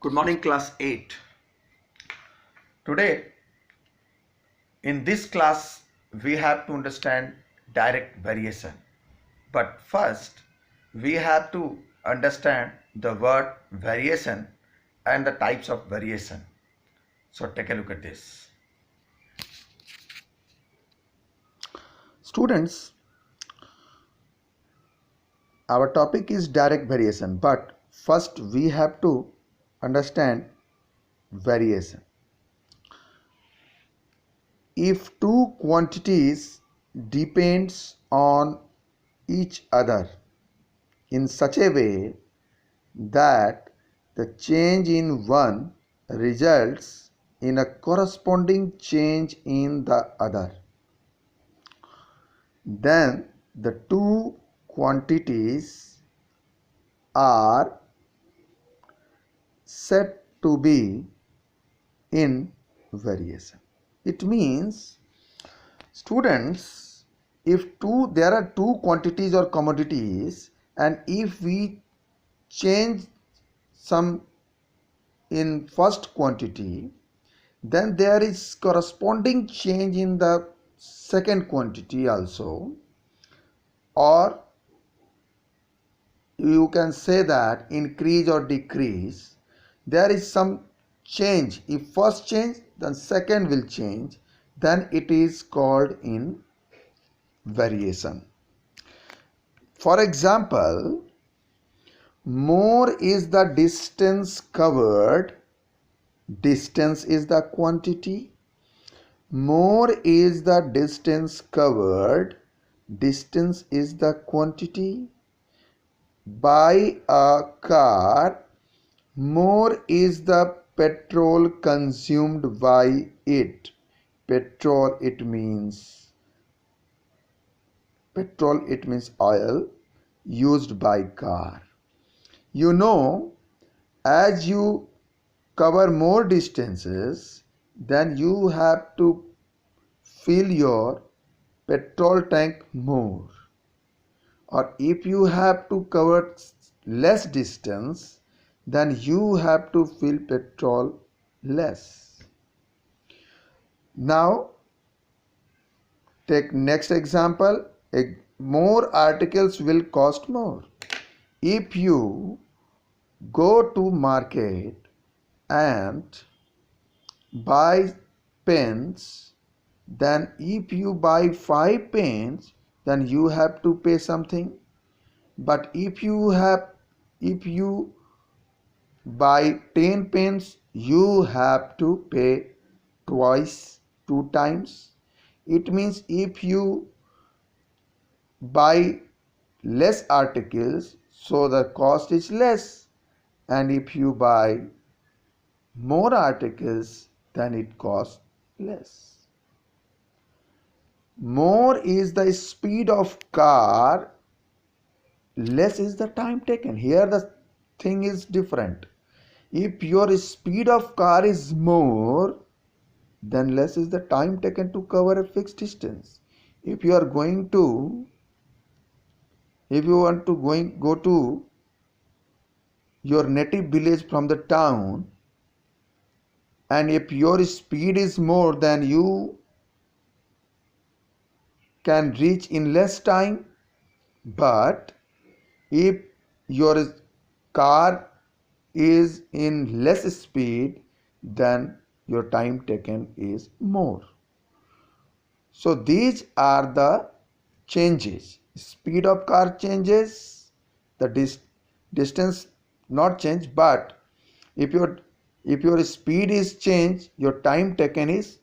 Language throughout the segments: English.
Good morning, class 8. Today, in this class, we have to understand direct variation. But first, we have to understand the word variation and the types of variation. So, take a look at this. Students, our topic is direct variation, but first we have to understand variation. If two quantities depends on each other in such a way that the change in one results in a corresponding change in the other, then the two quantities are said to be in variation. It means, students, if there are two quantities or commodities, and if we change some in first quantity, then there is corresponding change in the second quantity also, or you can say that increase or decrease. There is some change. If first change, then second will change, then it is called in variation. For example, more is the distance covered. Distance is the quantity. More is the distance covered. Distance is the quantity. By a car, more is the petrol consumed by it. Petrol, it means oil used by car. You know, as you cover more distances, then you have to fill your petrol tank more. Or if you have to cover less distance, then you have to fill petrol less. Now, take next example. More articles will cost more. If you go to market and buy pens, then if you buy 5 pens, then you have to pay something. But if you buy 10 pens, you have to pay twice, 2 times. It means if you buy less articles, so the cost is less, and if you buy more articles, then it costs less. More is the speed of car, less is the time taken. Here the thing is different. If your speed of car is more, then less is the time taken to cover a fixed distance. If you want to go to your native village from the town, and if your speed is more, then you can reach in less time. But if your car is in less speed, then your time taken is more. So these are the changes. Speed of car changes, the distance not change, but if your speed is changed, your time taken is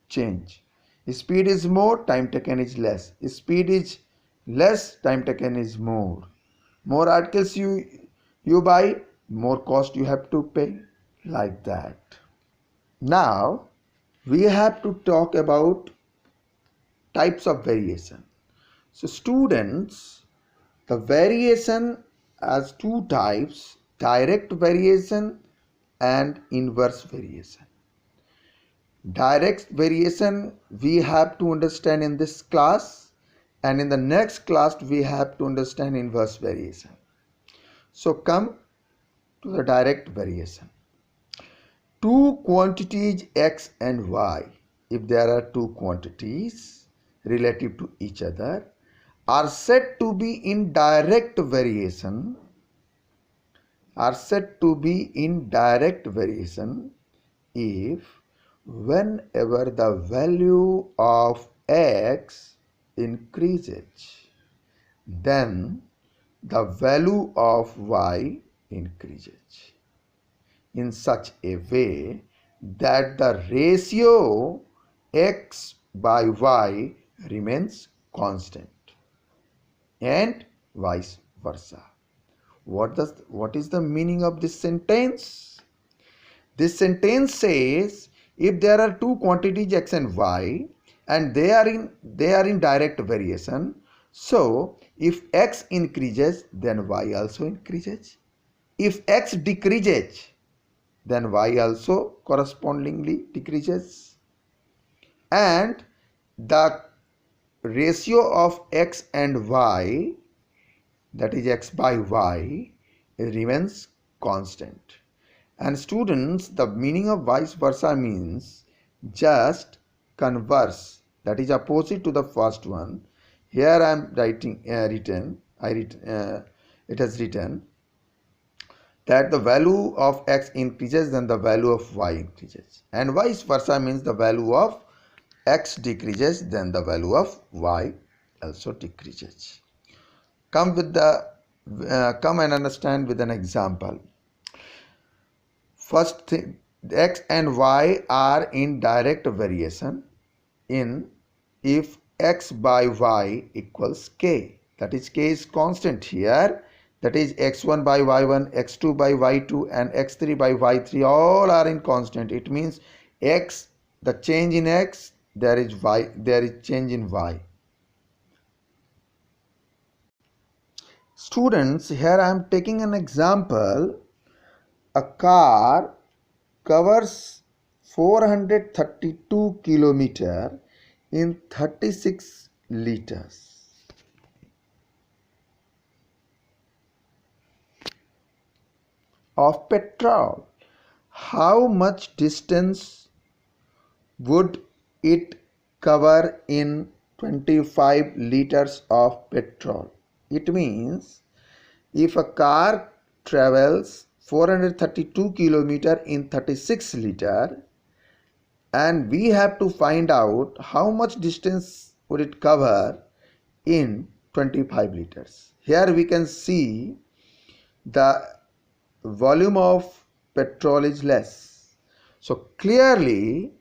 change. Speed is more, time taken is less. Speed is less, time taken is more. More articles you buy, more cost you have to pay, like that. Now we have to talk about types of variation. So students, the variation has two types: direct variation and inverse variation. Direct variation we have to understand in this class, and in the next class we have to understand inverse variation. So come to the direct variation. Two quantities x and y, if there are two quantities relative to each other, are said to be in direct variation, if whenever the value of x increases, then the value of y increases in such a way that the ratio x by y remains constant, and vice versa. What is the meaning of this sentence? This sentence says, if there are two quantities x and y and they are in direct variation, so if x increases, then y also increases. If x decreases, then y also correspondingly decreases, and the ratio of x and y, that is x by y, remains constant. And students, the meaning of vice versa means just converse, that is opposite to the first one. Here I am it has written that the value of x increases, then the value of y increases, and vice versa means the value of x decreases, then the value of y also decreases. Come and understand with an example. First thing, x and y are in direct variation if x by y equals k. That is, k is constant here. That is, x1 by y1, x2 by y2, and x3 by y3 all are in constant. It means x, the change in x, there is change in y. Students, here I am taking an example. A car covers 432 kilometers in 36 liters. Of petrol. How much distance would it cover in 25 liters of petrol? It means if a car travels 432 kilometers in 36 liters, and we have to find out how much distance would it cover in 25 liters. Here we can see the volume of petrol is less. So clearly,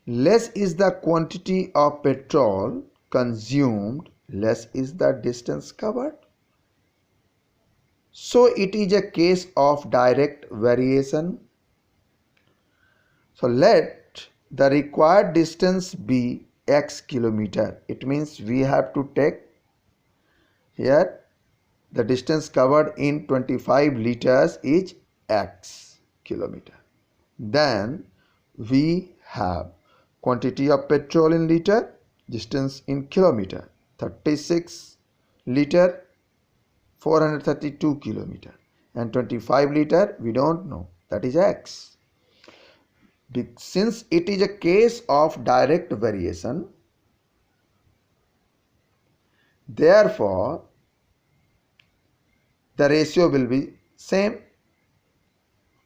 less is the quantity of petrol consumed, less is the distance covered. So it is a case of direct variation. So let the required distance be x kilometer. It means we have to take here the distance covered in 25 liters is x kilometer. Then we have quantity of petrol in liter, distance in kilometer, 36 liter, 432 kilometer, and 25 liter we don't know, that is x. Since it is a case of direct variation, therefore the ratio will be same,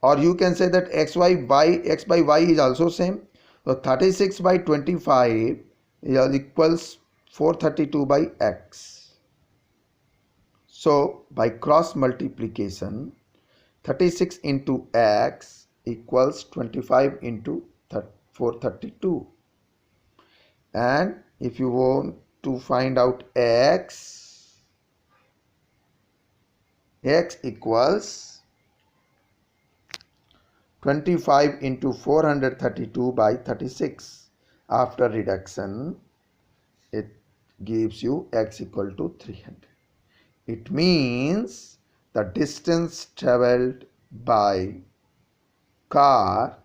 or you can say that x by y is also same. So 36 by 25 is equals 432 by x. So by cross multiplication, 36 into x equals 25 into 432. And if you want to find out x equals 25 into 432 by 36. After reduction, it gives you x equal to 300. It means the distance traveled by car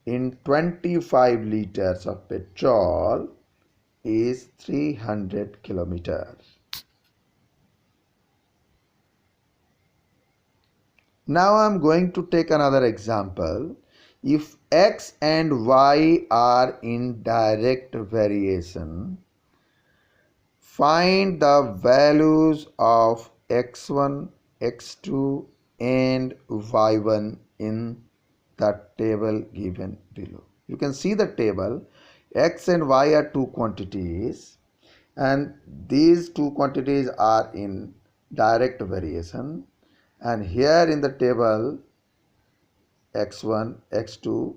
in 25 liters of petrol is 300 kilometers. Now I am going to take another example. If x and y are in direct variation, find the values of x1, x2 and y1 in the table given below. You can see the table. X and y are two quantities, and these two quantities are in direct variation, and here in the table x1, x2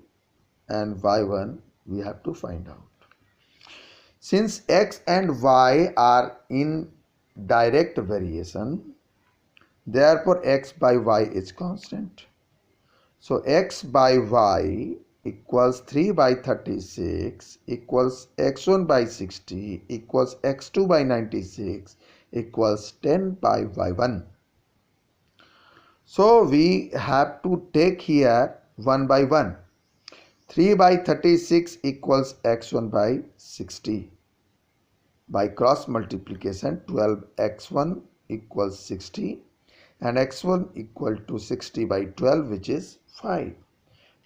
and y1 we have to find out. Since x and y are in direct variation, therefore x by y is constant. So x by y equals 3 by 36 equals x1 by 60 equals x2 by 96 equals 10 by y1. So we have to take here 1 by 1. 3 by 36 equals x1 by 60. By cross multiplication, 12x1 equals 60 and x1 equal to 60 by 12, which is 5.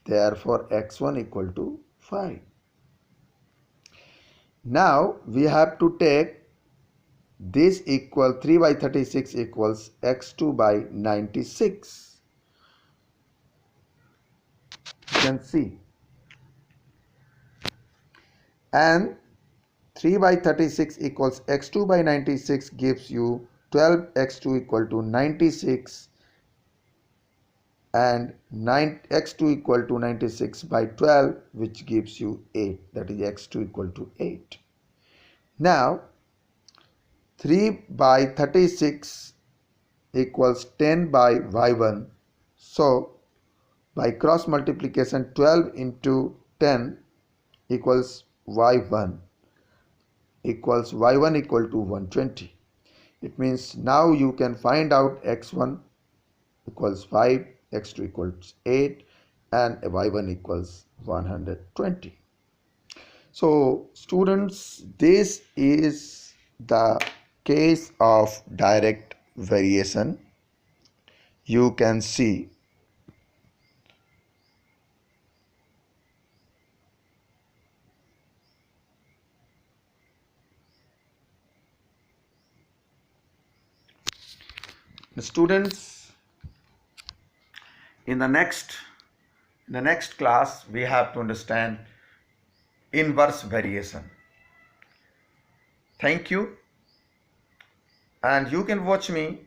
Therefore x1 equal to 5. Now we have to take this equal 3 by 36 equals x2 by 96. You can see. And 3 by 36 equals x2 by 96 gives you 12x2 equal to 96, and 9x2 equal to 96 by 12, which gives you 8, that is x2 equal to 8. Now 3 by 36 equals 10 by y1. So by cross multiplication, 12 into 10 equals y1 equals y1 equal to 120. It means now you can find out x1 equals 5, x2 equals 8 and y1 equals 120. So students, this is the case of direct variation. You can see students, in the next class we have to understand inverse variation. Thank you, and you can watch me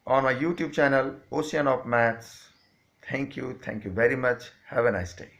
on my YouTube channel Ocean of Maths. Thank you very much. Have a nice day.